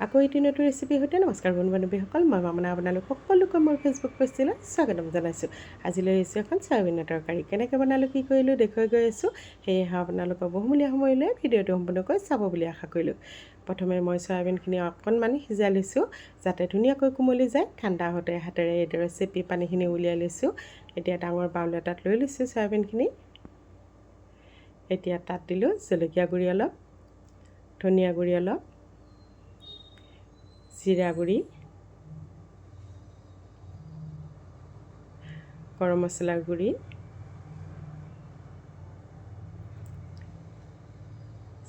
আকৌ এটি নতুন ৰেচিপি সৈতে নমস্কাৰ বন্ধু-বান্ধৱীসকল, মই মামনা আপোনালোক সকলোকে মোৰ ফেচবুক পেজলৈ স্বাগতম জনাইছোঁ। আজিলৈ আহিছোঁ এখন চয়াবিনৰ তৰকাৰী। কেনেকৈ বনালোঁ, কি কৰিলোঁ দেখুৱাই গৈ আছোঁ। সেয়েহে আপোনালোকৰ বহুমূলীয়া সময়লৈ ভিডিঅ'টো সম্পূৰ্ণকৈ চাব বুলি আশা কৰিলোঁ। প্ৰথমে মই চয়াবিনখিনি অকণমান সিজাই লৈছোঁ যাতে ধুনীয়াকৈ কোমলি যায়। ঠাণ্ডা হওঁতে হাতেৰে এইদৰে চেপি পানীখিনি উলিয়াই লৈছোঁ। এতিয়া ডাঙৰ বাউল এটাত লৈ লৈছোঁ চয়াবিনখিনি। এতিয়া তাত দিলোঁ জলকীয়া গুড়ি অলপ, ধনিয়া গুড়ি অলপ, জিৰা গুড়ি, গৰম মছলাৰ গুড়ি,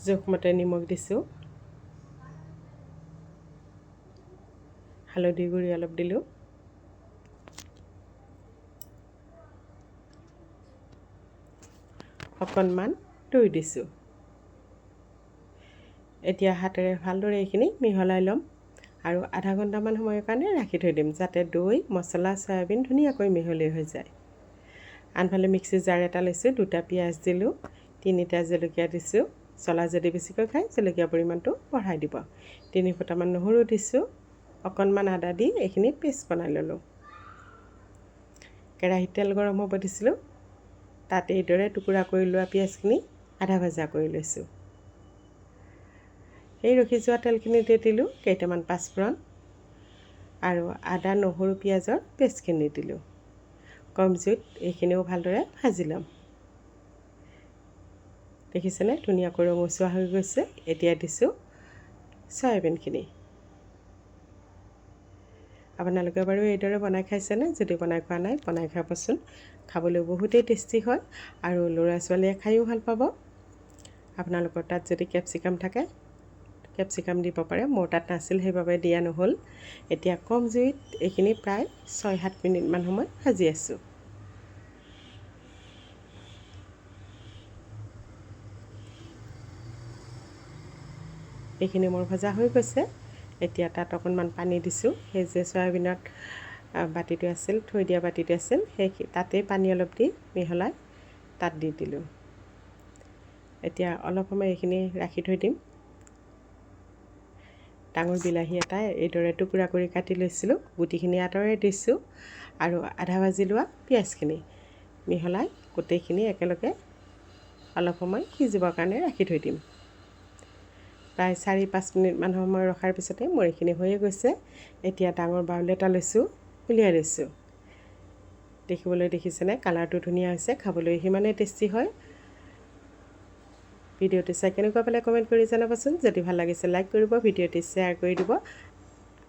জোখমতে নিমখ দিছোঁ, হালধি গুড়ি অলপ দিলোঁ, অকণমান দৈ দিছোঁ। এতিয়া হাতেৰে ভালদৰে এইখিনি মিহলাই ল'ম আৰু আধা ঘণ্টামান সময়ৰ কাৰণে ৰাখি থৈ দিম যাতে দৈ, মছলা, চয়াবিন ধুনীয়াকৈ মিহলি হৈ যায়। আনফালে মিক্সি জাৰ এটা লৈছোঁ, 2টা পিঁয়াজ দিলোঁ, 3টা জলকীয়া দিছোঁ। জ্বলা যদি বেছিকৈ খায় জলকীয়াৰ পৰিমাণটো বঢ়াই দিব। 3 ফুটামান নহৰু দিছোঁ, অকণমান আদা দি এইখিনি পেষ্ট বনাই ল'লোঁ। কেৰাহীত তেল গৰম হ'ব দিছিলোঁ, তাত এইদৰে টুকুৰা কৰি লোৱা পিঁয়াজখিনি আধা ভজা কৰি লৈছোঁ। এই ৰখি যোৱা তেলখিনিতে দিলোঁ কেইটামান পাঁচফোৰণ আৰু আদা, নহৰু, পিঁয়াজৰ পেষ্টখিনি দিলোঁ। কম জুইত এইখিনিও ভালদৰে ভাজি ল'ম। দেখিছেনে ধুনীয়াকৈ ৰঙচুৱা হৈ গৈছে। এতিয়া দিছোঁ চয়াবিনখিনি। আপোনালোকে বাৰু এইদৰে বনাই খাইছেনে? যদি বনাই খোৱা নাই বনাই খাবচোন। খাবলৈ বহুতেই টেষ্টি হয় আৰু ল'ৰা ছোৱালীয়ে খায়ো ভাল পাব। আপোনালোকৰ তাত যদি কেপচিকাম থাকে কেপচিকাম দিব পাৰে, মোৰ তাত নাছিল সেইবাবে দিয়া নহ'ল। এতিয়া কম জুইত এইখিনি প্ৰায় 6-7 মিনিটমান সময় ভাজি আছোঁ। এইখিনি মোৰ ভজা হৈ গৈছে। এতিয়া তাত অকণমান পানী দিছোঁ। সেই যে চয়াবিনত বাতিটো আছিল, থৈ দিয়া বাতিটো আছিল, সেই তাতেই পানী অলপ দি মিহলাই তাত দি দিলোঁ। এতিয়া অলপ সময় এইখিনি ৰাখি থৈ দিম। ডাঙৰ বিলাহী এটা এইদৰে টুকুৰা কৰি কাটি লৈছিলোঁ, গুটিখিনি আঁতৰাই দিছোঁ আৰু আধা ভাজি লোৱা পিঁয়াজখিনি মিহলাই গোটেইখিনি একেলগে অলপ সময় সিজিবৰ কাৰণে ৰাখি থৈ দিম। প্ৰায় 4-5 মিনিটমান সময় ৰখাৰ পিছতে মোৰ এইখিনি হৈয়ে গৈছে। এতিয়া ডাঙৰ বাউল এটা লৈছোঁ, উলিয়াই লৈছোঁ। দেখিবলৈ দেখিছেনে কালাৰটো ধুনীয়া হৈছে, খাবলৈ সিমানেই টেষ্টি হয়। ভিডিঅ'টো চাই কেনেকুৱা পালে কমেণ্ট কৰি জনাবচোন। যদি ভাল লাগিছে লাইক কৰিব, ভিডিঅ'টো শ্বেয়াৰ কৰি দিব।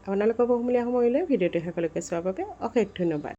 আপোনালোকৰ বহুমূলীয়া সময়লৈ ভিডিঅ'টো শেষলৈকে চোৱাৰ বাবে অশেষ ধন্যবাদ।